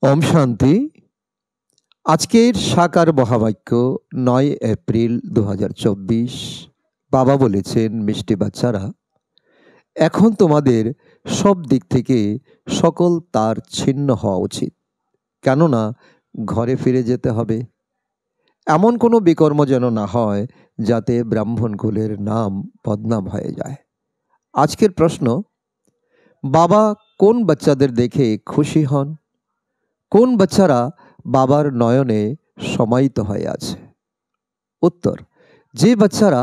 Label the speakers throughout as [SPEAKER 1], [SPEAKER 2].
[SPEAKER 1] ওম শান্তি। আজকের সাকার মহাবাক্য ৯ এপ্রিল ২০২৪। বাবা বলেছেন, মিষ্টি বাচ্চারা, এখন তোমাদের সব দিক থেকে সকল তার ছিন্ন হওয়া উচিত, কেননা ঘরে ফিরে যেতে হবে। এমন কোনো বিকর্ম যেন না হয় যাতে ব্রাহ্মণকুলের নাম বদনাম হয়ে যায়। আজকের প্রশ্ন, বাবা কোন বাচ্চাদের দেখে খুশি হন? কোন বাচ্চারা বাবার নয়নে সমাহিত হয়ে আছে? উত্তর, যে বাচ্চারা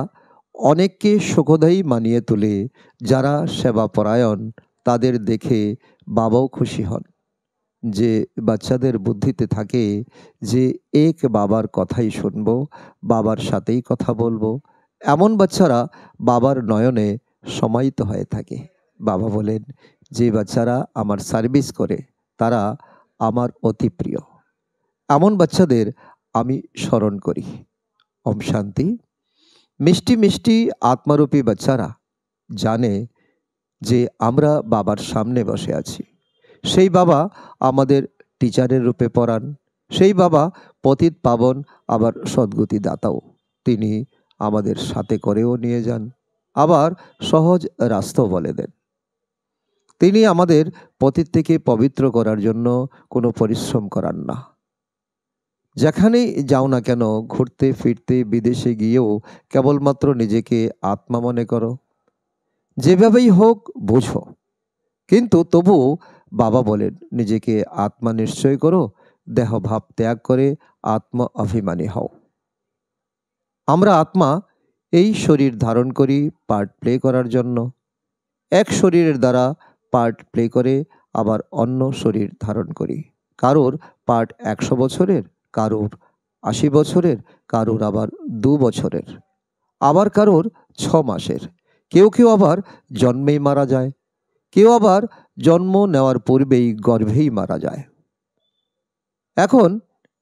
[SPEAKER 1] অনেককে সুখদায়ী মানিয়ে তোলে, যারা সেবাপরায়ণ, তাদের দেখে বাবাও খুশি হন। যে বাচ্চাদের বুদ্ধিতে থাকে যে এক বাবার কথাই শুনব, বাবার সাথেই কথা বলবো, এমন বাচ্চারা বাবার নয়নে সমাহিত হয়ে থাকে। বাবা বলেন, যে বাচ্চারা আমার সার্ভিস করে তারা আমার অতি প্রিয়। এমন বাচ্চাদের আমি স্মরণ করি। ওম শান্তি। মিষ্টি মিষ্টি আত্মারূপী বাচ্চারা জানে যে আমরা বাবার সামনে বসে আছি। সেই বাবা আমাদের টিচারের রূপে পড়ান। সেই বাবা পতিত পাবন, আবার সদ্গতি দাতাও। তিনি আমাদের সাথে করেও নিয়ে যান, আবার সহজ রাস্তাও বলে দেন। তিনি আমাদের পতিত থেকে পবিত্র করার জন্য কোনো পরিশ্রম করান না। যেখানেই যাও না কেন, ঘুরতে ফিরতে বিদেশে গিয়েও কেবলমাত্র নিজেকে আত্মা মনে করো। যেভাবেই হোক বোঝো, কিন্তু তবুও বাবা বলেন, নিজেকে আত্মা নিশ্চয় করো, দেহ ভাব ত্যাগ করে আত্মা অভিমানী হও। আমরা আত্মা এই শরীর ধারণ করি পার্ট প্লে করার জন্য। এক শরীরের দ্বারা পার্ট প্লে করে আবার অন্য শরীর ধারণ করি। কারোর পার্ট ১০০ বছরের, কারোর ৮০ বছরের, কারোর আবার ২ বছরের, আবার কারোর ৬ মাসের। কেউ কেউ আবার জন্মেই মারা যায়, কেউ আবার জন্ম নেওয়ার পূর্বেই গর্ভেই মারা যায়। এখন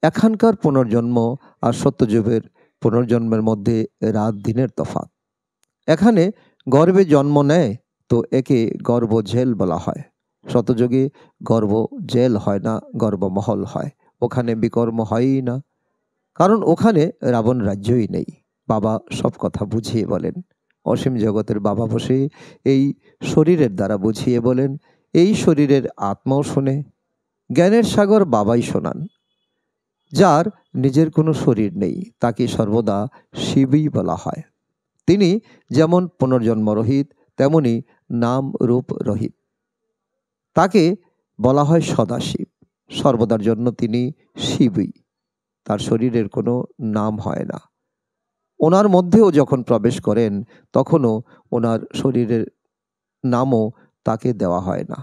[SPEAKER 1] এখানকার পুনর্জন্ম আর সত্যযুগের পুনর্জন্মের মধ্যে রাত দিনের তফাৎ। এখানে গর্ভে জন্ম নেয় তো একে গর্ভজেল বলা হয়। শতযুগে গর্ভ জেল হয় না, গর্ভমহল হয়। ওখানে বিকর্ম হয়ই না, কারণ ওখানে রাবণ রাজ্যই নেই। বাবা সব কথা বুঝিয়ে বলেন। অসীম জগতের বাবা বসে এই শরীরের দ্বারা বুঝিয়ে বলেন, এই শরীরের আত্মাও শোনে। জ্ঞানের সাগর বাবাই শোনান। যার নিজের কোনো শরীর নেই তাকে সর্বদা শিবই বলা হয়। তিনি যেমন পুনর্জন্ম রহিত, তেমনি নাম রূপ রহিত। তাকে বলা হয় সদাশিব। সর্বদার জন্য তিনি শিবই। তার শরীরের কোনো নাম হয় না। ওনার মধ্যেও যখন প্রবেশ করেন তখনও ওনার শরীরের নামও তাকে দেওয়া হয় না।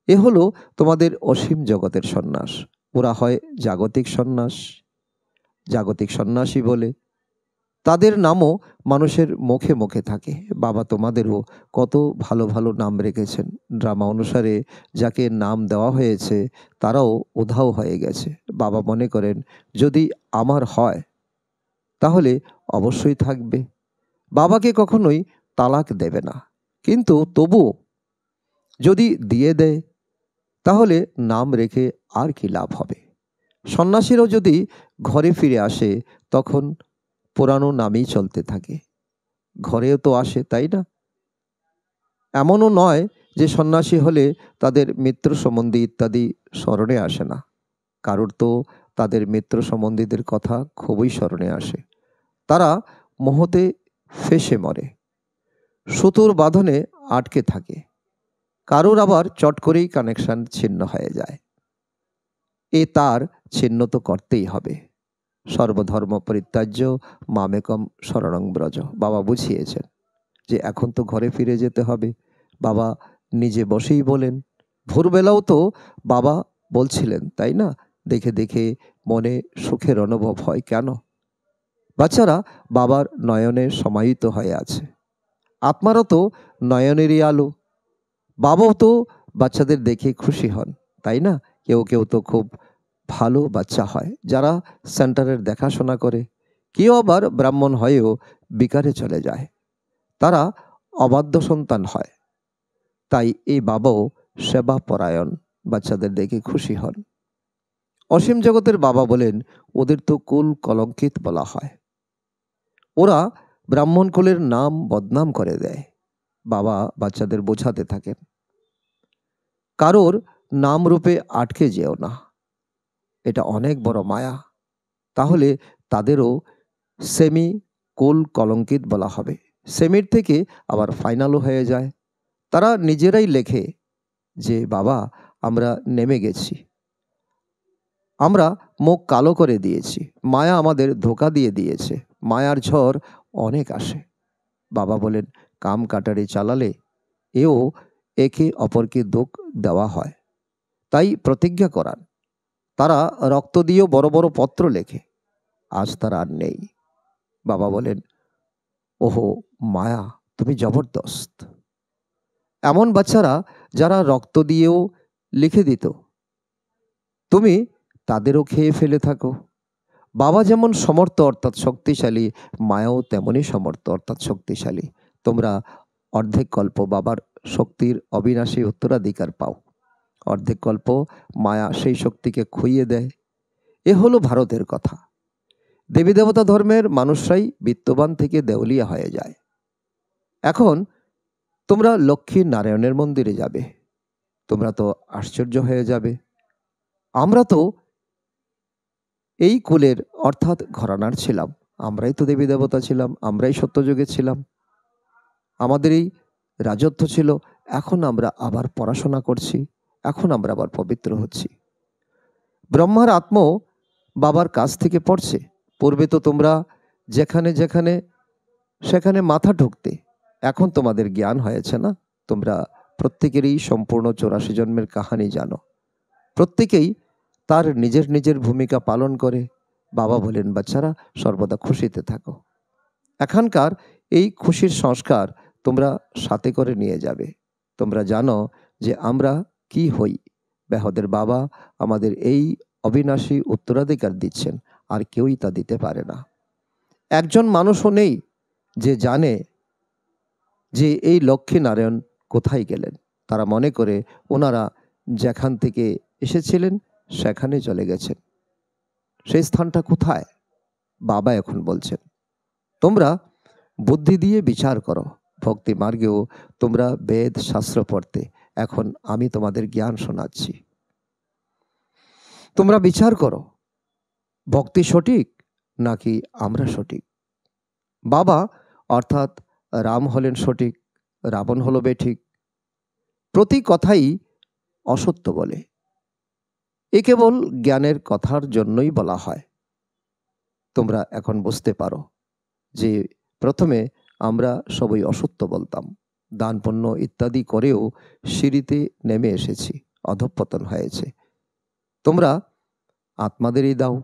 [SPEAKER 1] এ হলো তোমাদের অসীম জগতের সন্ন্যাস। ওরা হয় জাগতিক সন্ন্যাস, জাগতিক সন্ন্যাসী বলে। তাদের নামও মানুষের মুখে মুখে থাকে। বাবা তোমাদেরও কত ভালো ভালো নাম রেখেছেন। ড্রামা অনুসারে যাকে নাম দেওয়া হয়েছে তারাও উধাও হয়ে গেছে। বাবা মনে করেন, যদি আমার হয় তাহলে অবশ্যই থাকবে। বাবাকে কখনোই তালাক দেবে না, কিন্তু তবুও যদি দিয়ে দেয় তাহলে নাম রেখে আর কি লাভ হবে? সন্ন্যাসীরাও যদি ঘরে ফিরে আসে তখন পুরানো নামেই চলতে থাকে। ঘরেও তো আসে, তাই না? এমনও নয় যে সন্ন্যাসী হলে তাদের মিত্র সম্বন্ধী ইত্যাদি স্মরণে আসে না। কারোর তো তাদের মিত্র সম্বন্ধীদের কথা খুবই স্মরণে আসে। তারা মোহতে ফেঁসে মরে, সুতোর বাঁধনে আটকে থাকে। কারোর আবার চট করেই কানেকশন ছিন্ন হয়ে যায়। এ তার ছিন্ন তো করতেই হবে। সর্বধর্ম পরিত্যাজ্য মামেকম শরণং ব্রজ। বাবা বুঝিয়েছেন যে এখন তো ঘরে ফিরে যেতে হবে। বাবা নিজে বসেই বলেন। ভোরবেলাও তো বাবা বলছিলেন, তাই না? দেখে দেখে মনে সুখের অনুভব হয় কেন? বাচ্চারা বাবার নয়নে সমাহিত হয়ে আছে। আত্মারও তো নয়নেরই আলো। বাবাও তো বাচ্চাদের দেখে খুশি হন, তাই না? কেউ কেউ তো খুব ভালো বাচ্চা হয় যারা সেন্টারের দেখাশোনা করে। কেউ আবার ব্রাহ্মণ হয়েও বিকারে চলে যায়। তারা অবাধ্য সন্তান হয়। তাই এই বাবাও সেবা পরায়ণ, বাচ্চাদের দেখে খুশি হন। অসীম জগতের বাবা বলেন, ওদের তো কুল কলঙ্কিত বলা হয়, ওরা ব্রাহ্মণ কুলের নাম বদনাম করে দেয়। বাবা বাচ্চাদের বোঝাতে থাকেন, কারোর নাম রূপে আটকে যেও না, এটা অনেক বড় মায়া। তাহলে তাদেরও সেমি কুল কলঙ্কিত বলা হবে। সেমির থেকে আবার ফাইনালও হয়ে যায়। তারা নিজেরাই লেখে যে বাবা আমরা নেমে গেছি, আমরা মুখ কালো করে দিয়েছি, মায়া আমাদের ধোকা দিয়ে দিয়েছে, মায়ার ঝড় অনেক আসে। বাবা বলেন, কাম কাটারি চালালে এও একে অপরকে দুঃখ দেওয়া হয়, তাই প্রতিজ্ঞা করান। তারা রক্ত দিয়েও বড় বড় পত্র লেখে, আজ তারা আর নেই। বাবা বলেন, ওহো মায়া, তুমি জবরদস্ত। এমন বাচ্চারা যারা রক্ত দিয়েও লিখে দিত, তুমি তাদেরও খেয়ে ফেলে থাকো। বাবা যেমন সমর্থ অর্থাৎ শক্তিশালী, মায়াও তেমনই সমর্থ অর্থাৎ শক্তিশালী। তোমরা অর্ধেক কল্প বাবার শক্তির অবিনাশী উত্তরাধিকার পাও, অর্ধেক কল্প মায়া সেই শক্তিকে খুইয়ে দেয়। এ হলো ভারতের কথা। দেবী দেবতা ধর্মের মানুষরাই বিত্তবান থেকে দেউলিয়া হয়ে যায়। এখন তোমরা লক্ষ্মী নারায়ণের মন্দিরে যাবে, তোমরা তো আশ্চর্য হয়ে যাবে, আমরা তো এই কুলের অর্থাৎ ঘরানার ছিলাম, আমরাই তো দেবী দেবতা ছিলাম, আমরাই সত্যযুগে ছিলাম, আমাদের এই রাজত্ব ছিল। এখন আমরা আবার পড়াশোনা করছি, এখন আমরা আবার পবিত্র হচ্ছি। ব্রহ্মার আত্ম বাবার কাছ থেকে পড়ছে। পূর্বে তো তোমরা যেখানে যেখানে সেখানে মাথা ঢুকতে, এখন তোমাদের জ্ঞান হয়েছে না, তোমরা প্রত্যেকেরই সম্পূর্ণ 84 জন্মের কাহানি জানো, প্রত্যেকেই তার নিজের নিজের ভূমিকা পালন করে। বাবা বলেন, বাচ্চারা সর্বদা খুশিতে থাকো। এখানকার এই খুশির সংস্কার তোমরা সাথে করে নিয়ে যাবে। তোমরা জানো যে আমরা কি হই। বেহদের বাবা আমাদের এই অবিনাশী উত্তরাধিকার দিচ্ছেন, আর কেউই তা দিতে পারে না। একজন মানুষও নেই যে জানে যে এই লক্ষ্মী নারায়ণ কোথায় গেলেন। তারা মনে করে ওনারা যেখান থেকে এসেছিলেন সেখানে চলে গেছেন। সেই স্থানটা কোথায়? বাবা এখন বলছেন, তোমরা বুদ্ধি দিয়ে বিচার করো। ভক্তি মার্গেও তোমরা বেদ শাস্ত্র পড়তে, এখন আমি তোমাদের জ্ঞান শোনাচ্ছি। তোমরা বিচার করো, ভক্তি সঠিক নাকি আমরা সঠিক। বাবা অর্থাৎ রাম হলেন সঠিক, রাবণ হলো বেঠিক। প্রতি কথাই অসত্য বলে। এ কেবল জ্ঞানের কথার জন্যই বলা হয়। তোমরা এখন বুঝতে পারো যে প্রথমে আমরা সবাই অসত্য বলতাম, দান পুণ্য ইত্যাদি করেও সিঁড়িতে নেমে এসেছি, অধঃপতন হয়েছে। তোমরা আত্মাদেরই দাও।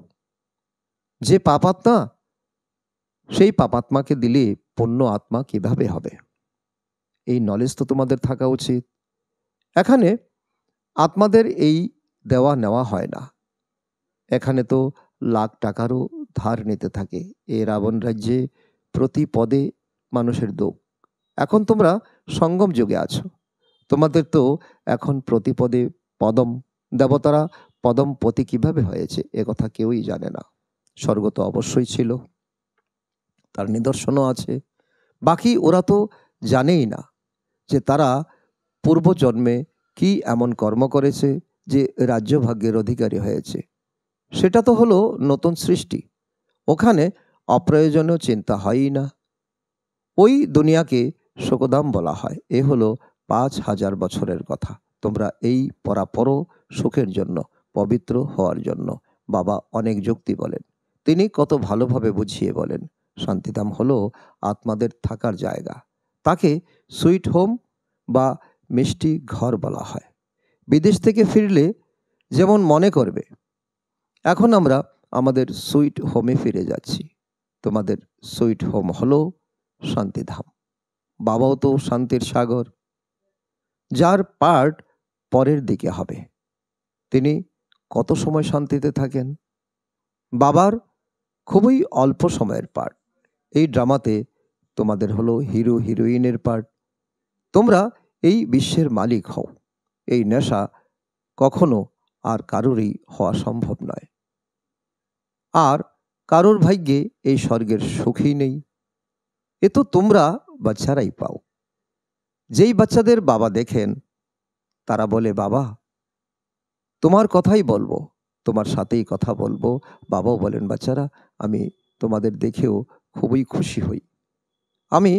[SPEAKER 1] যে পাপাত্মা, সেই পাপাত্মাকে দিলে পুণ্য আত্মা কিভাবে হবে? এই নলেজ তো তোমাদের থাকা উচিত। এখানে আত্মাদের এই দেওয়া নেওয়া হয় না। এখানে তো লাখ টাকারও ধার নিতে থাকে। এই রাবণ রাজ্যে প্রতি পদে মানুষের দুঃখ। এখন তোমরা সঙ্গম যুগে আছো, তোমাদের তো এখন প্রতি পদে পদম। দেবতারা পদম পতি কিভাবে হয়েছে এ কথা কেউই জানে না। স্বর্গ তো অবশ্যই ছিল, তার নিদর্শনও আছে। বাকি ওরা তো জানেই না যে তারা পূর্বজন্মে কি এমন কর্ম করেছে যে রাজ্য ভাগ্যের অধিকারী হয়েছে। সেটা তো হলো নতুন সৃষ্টি, ওখানে অপ্রয়োজনীয় চিন্তা হয়ই না। ওই দুনিয়াকে শোকধাম বলা হয়। এ হলো 5000 বছরের কথা। তোমরা এই পরাপর সুখের জন্য, পবিত্র হওয়ার জন্য বাবা অনেক যুক্তি বলেন। তিনি কত ভালোভাবে বুঝিয়ে বলেন। শান্তিধাম হলো আত্মাদের থাকার জায়গা। তাকে সুইট হোম বা মিষ্টি ঘর বলা হয়। বিদেশ থেকে ফিরলে যেমন মনে করবে, এখন আমরা আমাদের সুইট হোমে ফিরে যাচ্ছি। তোমাদের সুইট হোম হলো শান্তিধাম। বাবাও তো শান্তির সাগর, যার পার্ট পরের দিকে হবে। তিনি কত সময় শান্তিতে থাকেন? বাবার খুবই অল্প সময়ের পার্ট। এই ড্রামাতে তোমাদের হলো হিরো হিরোইনের পার্ট। তোমরা এই বিশ্বের মালিক হও। এই নেশা কখনো আর কারোরই হওয়া সম্ভব নয়। আর কারোর ভাগ্যে এই স্বর্গের সুখই নেই। এ তো তোমরা বাচ্চারাই পাও। যেই বাচ্চাদের বাবা দেখেন তারা বলে, বাবা তোমার কথাই বলবো, তোমার সাথেই কথা বলবো। বাবাও বলেন, বাচ্চারা আমি তোমাদের দেখেও খুবই খুশি হই। আমি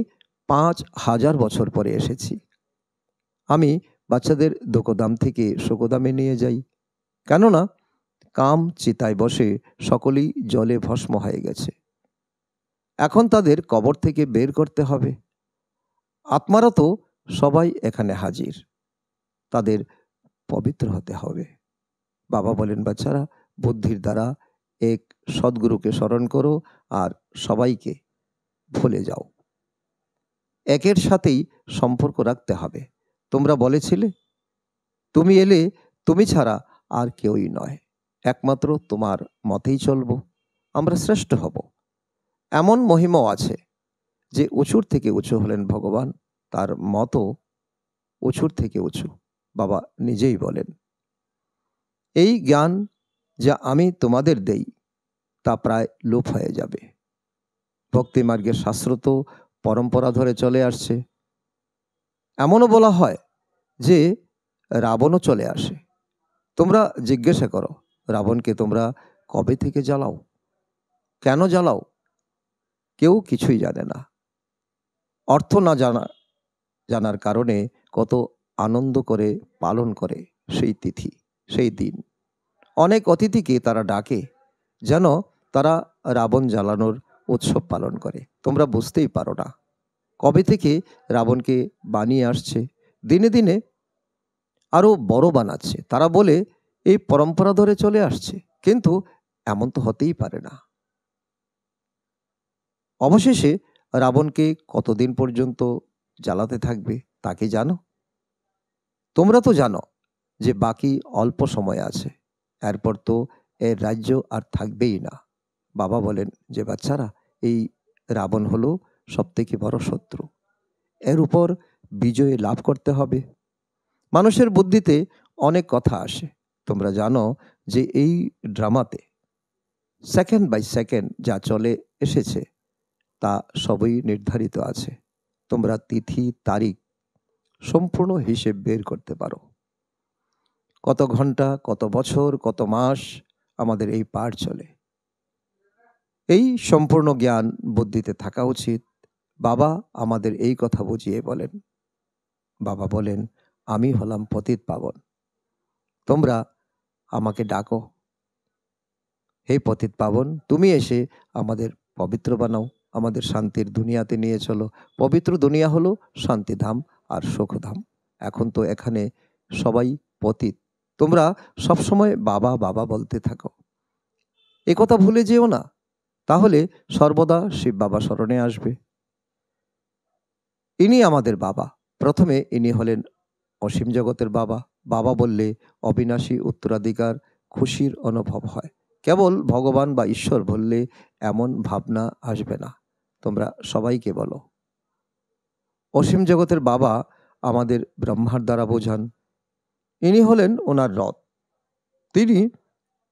[SPEAKER 1] 5,000 বছর পরে এসেছি। আমি বাচ্চাদের দোকদাম থেকে শোকদামে নিয়ে যাই, কেননা কাম চিতায় বসে সকলেই জলে ভস্ম হয়ে গেছে। এখন তাদের কবর থেকে বের করতে হবে। আত্মারা তো সবাই এখানে হাজির, তাদের পবিত্র হতে হবে। বাবা বলেন, বাচ্চারা বুদ্ধির দ্বারা এক সদ্গুরুকে স্মরণ করো আর সবাইকে ভুলে যাও। একের সাথেই সম্পর্ক রাখতে হবে। তোমরা বলেছিলে তুমি এলে তুমি ছাড়া আর কেউই নয়, একমাত্র তোমার মতেই চলব, আমরা শ্রেষ্ঠ হব। এমন মহিমাও আছে যে উঁচুর থেকে উঁচু হলেন ভগবান, তার মতও উঁচুর থেকে উঁচু। বাবা নিজেই বলেন, এই জ্ঞান যা আমি তোমাদের দেই তা প্রায় লোপ হয়ে যাবে। ভক্তি মার্গের শাস্ত্র পরম্পরা ধরে চলে আসছে। এমনও বলা হয় যে রাবণও চলে আসে। তোমরা জিজ্ঞাসা করো, রাবণকে তোমরা কবে থেকে জ্বালাও, কেন জ্বালাও? কেউ কিছুই জানে না। অর্থ না জানার কারণে কত আনন্দ করে পালন করে সেই তিথি, সেই দিন। অনেক অতিথিকে তারা ডাকে যেন তারা রাবণ জ্বালানোর উৎসব পালন করে। তোমরা বুঝতেই পারো না কবে থেকে রাবণকে বানিয়ে আসছে, দিনে দিনে আরো বড় বানাচ্ছে। তারা বলে এই পরম্পরা ধরে চলে আসছে, কিন্তু এমন তো হতেই পারে না। অবশেষে রাবণকে কতদিন পর্যন্ত জ্বালাতে থাকবে তা কি জানো? তোমরা তো জানো যে বাকি অল্প সময় আছে, এরপর তো এর রাজ্য আর থাকবেই না। বাবা বলেন যে বাচ্চারা, এই রাবণ হলো সবথেকে বড় শত্রু, এর উপর বিজয় লাভ করতে হবে। মানুষের বুদ্ধিতে অনেক কথা আসে। তোমরা জানো যে এই ড্রামাতে সেকেন্ড বাই সেকেন্ড যা চলে এসেছে তা সবই নির্ধারিত আছে। তোমরা তিথি তারিখ সম্পূর্ণ হিসেব বের করতে পারো। কত ঘন্টা, কত বছর, কত মাস আমাদের এই পাঠ চলে, এই সম্পূর্ণ জ্ঞান বুদ্ধিতে থাকা উচিত। বাবা আমাদের এই কথা বুঝিয়ে বলেন। বাবা বলেন, আমি হলাম পতিত পাবন, তোমরা আমাকে ডাকো, হে পতিত পাবন তুমি এসে আমাদের পবিত্র বানাও, আমাদের শান্তির দুনিয়াতে নিয়ে চলো। পবিত্র দুনিয়া হলো শান্তিধাম আর সুখধাম। এখন তো এখানে সবাই পতিত, তোমরা সবসময় বাবা বাবা বলতে থাকো, এ কথা ভুলে যেও না, তাহলে সর্বদা শিব বাবা স্মরণে আসবে। ইনি আমাদের বাবা। প্রথমে ইনি হলেন অসীম জগতের বাবা। বাবা বললে অবিনাশী উত্তরাধিকার, খুশির অনুভব হয়। কেবল ভগবান বা ঈশ্বর বললে এমন ভাবনা আসবে না। তোমরা সবাইকে বলো। অসীম জগতের বাবা আমাদের ব্রহ্মার দ্বারা বোঝান। ইনি হলেন ওনার রথ। তিনি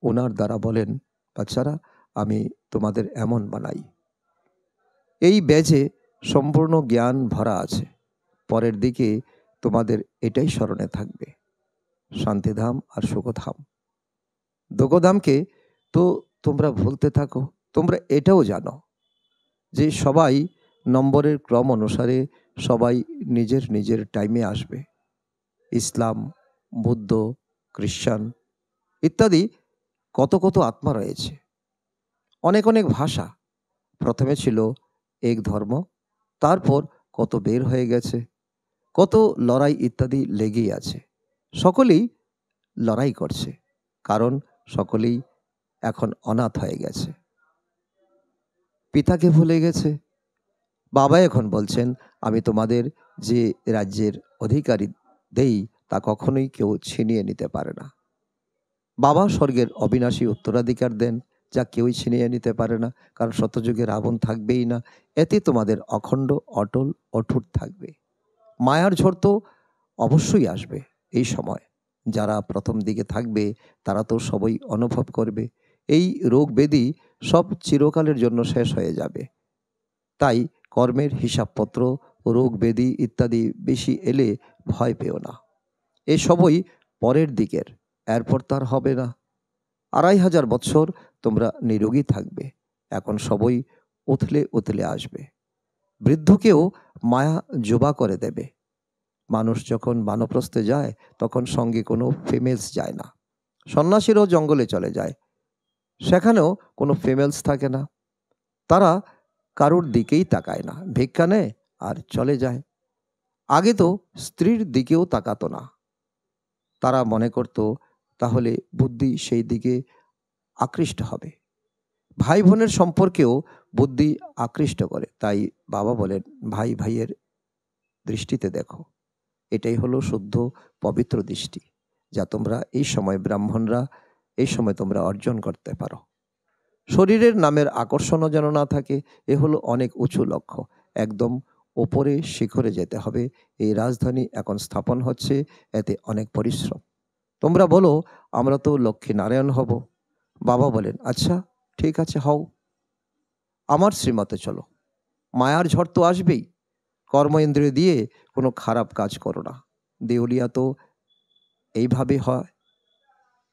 [SPEAKER 1] ওনার দ্বারা বলেন, বাচ্চারা আমি তোমাদের এমন বানাই। এই ব্যাজে সম্পূর্ণ জ্ঞান ভরা আছে। পরের দিকে তোমাদের এটাই স্মরণে থাকবে, শান্তিধাম আর সুখধাম। দুঃখধামকে তো তোমরা ভুলতে থাকো। তোমরা এটাও জানো যে সবাই নম্বরের ক্রম অনুসারে সবাই নিজের নিজের টাইমে আসবে। ইসলাম, বুদ্ধ, খ্রিস্টান ইত্যাদি কত কত আত্মা রয়েছে, অনেক অনেক ভাষা। প্রথমে ছিল এক ধর্ম, তারপর কত বের হয়ে গেছে, কত লড়াই ইত্যাদি লেগেই আছে। সকলেই লড়াই করছে, কারণ সকলেই এখন অনাথ হয়ে গেছে, পিতাকে ভুলে গেছে। বাবা এখন বলছেন, আমি তোমাদের যে রাজ্যের অধিকারী দেই তা কখনোই কেউ ছিনিয়ে নিতে পারে না। বাবা স্বর্গের অবিনাশী উত্তরাধিকার দেন, যা কেউই ছিনিয়ে নিতে পারে না, কারণ সত্যযুগে রাবণ থাকবেই না। এতে তোমাদের অখণ্ড অটল অটুট থাকবে। মায়ার ঝড় তো অবশ্যই আসবে এই সময়, যারা প্রথম দিকে থাকবে তারা তো সবই অনুভব করবে। এই রোগ ব্যাধি সব চিরকালের জন্য শেষ হয়ে যাবে। তাই কর্মের হিসাবপত্র, রোগ ব্যাধি ইত্যাদি বেশি এলে ভয় পেও না। এ সবই পরের দিকের, এরপর তার হবে না। ২৫০০ বৎসর তোমরা নিরোগী থাকবে, এখন সবই উথলে উথলে আসবে। বৃদ্ধকেও মায়া যুবা করে দেবে। মানুষ যখন বানপ্রস্থে যায় তখন সঙ্গে কোনো ফিমেলস যায় না। সন্ন্যাসীরাও জঙ্গলে চলে যায়, সেখানেও কোনো ফিমেলস থাকে না। তারা কারুর দিকেই তাকায় না, ভিক্ষা নেয় আর চলে যায়। আগে তো স্ত্রীর দিকেও তাকাতো না। তারা মনে করত তাহলে বুদ্ধি সেই দিকে আকৃষ্ট হবে। ভাই বোনের সম্পর্কেও বুদ্ধি আকৃষ্ট করে। তাই বাবা বলেন, ভাই ভাইয়ের দৃষ্টিতে দেখো। এটাই হলো শুদ্ধ পবিত্র দৃষ্টি, যা তোমরা এই সময় ব্রাহ্মণরা এই সময় তোমরা অর্জন করতে পারো। শরীরের নামের আকর্ষণও যেন না থাকে, এ হলো অনেক উঁচু লক্ষ্য। একদম ওপরে শিখরে যেতে হবে। এই রাজধানী এখন স্থাপন হচ্ছে, এতে অনেক পরিশ্রম। তোমরা বলো আমরা তো লক্ষ্মী নারায়ণ হব। বাবা বলেন, আচ্ছা ঠিক আছে, হও। আমার শ্রীমতে চলো। মায়ার ঝড় তো আসবেই। কর্ম ইন্দ্রিয় দিয়ে কোনো খারাপ কাজ করো না। দেউলিয়া তো এইভাবে হয়।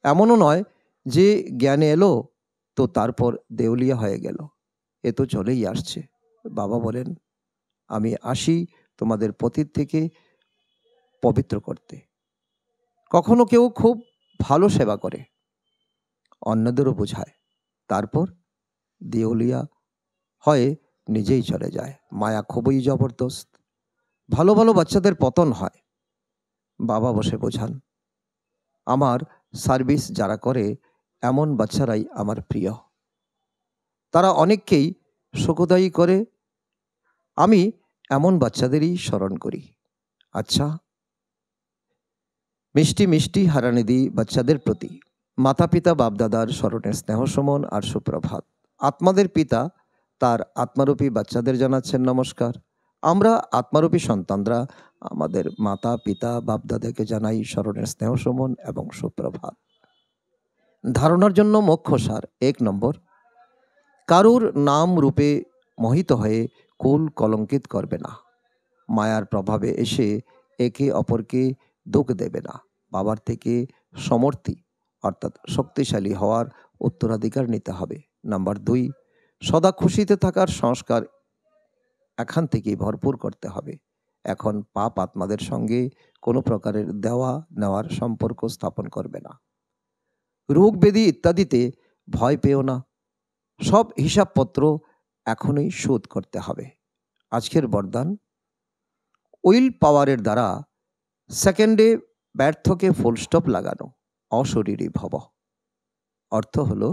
[SPEAKER 1] এমনও নয় যে জ্ঞানে এলো তো তারপর দেউলিয়া হয়ে গেল, এ তো চলেই আসছে। বাবা বলেন, আমি আসি তোমাদের পতীত থেকে পবিত্র করতে। কখনো কেউ খুব ভালো সেবা করে, অন্যদেরও বোঝায়, তারপর দেউলিয়া হয়ে নিজেই চলে যায়। মায়া খুবই জবরদস্ত। ভালো ভালো বাচ্চাদের পতন হয়। বাবা বসে বোঝান, আমার সার্ভিস যারা করে এমন বাচ্চারাই আমার প্রিয়। তারা অনেককেই সুখদায়ী করে। আমি এমন বাচ্চাদেরই স্মরণ করি। আচ্ছা, মিষ্টি মিষ্টি হারানিধি বাচ্চাদের প্রতি মাতা পিতা বাপদাদার স্মরণের স্নেহ সমন আর সুপ্রভাত। আত্মাদের পিতা তার আত্মারূপী বাচ্চাদের জানাচ্ছেন নমস্কার। আমরা আত্মারূপী সন্তানরা আমাদের মাতা পিতা বাপদাদাকে জানাই স্মরণের স্নেহ সমন এবং সুপ্রভাত। ধারণার জন্য মোক্ষ সার। ১ নম্বর, কারুর নাম রূপে মোহিত হয়ে কুল কলঙ্কিত করবে না। মায়ার প্রভাবে এসে একে অপরকে দুঃখ দেবে না। বাবার থেকে সমর্থী অর্থাৎ শক্তিশালী হওয়ার উত্তরাধিকার নিতে হবে। নাম্বার ২, সদা খুশিতে থাকার সংস্কার এখান থেকেই ভরপুর করতে হবে। এখন পাপ আত্মাদের সঙ্গে কোনো প্রকারের দেওয়া নেওয়ার সম্পর্ক স্থাপন করবে না। রোগ ব্যাধি ইত্যাদিতে ভয় পেও না। সব হিসাবপত্র এখনই শোধ করতে হবে। আজকের বরদান, উইল পাওয়ারের দ্বারা সেকেন্ডে ব্যর্থকে ফুল স্টপ লাগানো, অশরীরী ভব। অর্থ হলো,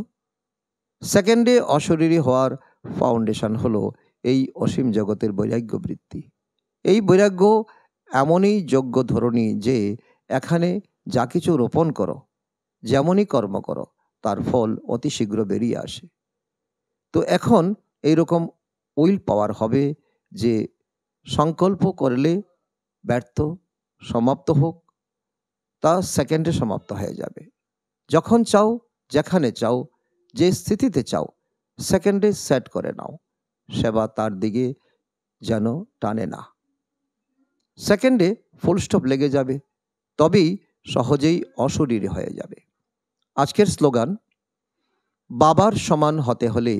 [SPEAKER 1] সেকেন্ডে অশরীরী হওয়ার ফাউন্ডেশন হলো এই অসীম জগতের বৈরাগ্য বৃত্তি। এই বৈরাগ্য এমনই যোগ্য ধরনী যে এখানে যা কিছু রোপণ করো, যেমনই কর্ম করো, তার ফল অতি শীঘ্র বেরিয়ে আসে। তো এখন এইরকম উইল পাওয়ার হবে যে সংকল্প করলে ব্যর্থ সমাপ্ত হোক, তা সেকেন্ডে সমাপ্ত হয়ে যাবে। যখন চাও, যেখানে চাও, যে স্থিতিতে চাও, সেকেন্ডে সেট করে নাও। সেবা তার দিকে যেন টানে না। সেকেন্ডে ফুল স্টপ লেগে যাবে, তবেই সহজেই অশরীরী হয়ে যাবে। আজকের স্লোগান, বাবার সমান হতে হলে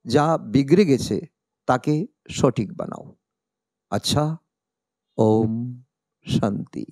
[SPEAKER 1] যা বিগড়ে গেছে তাকে সঠিক বানাও। আচ্ছা, ওম শান্তি।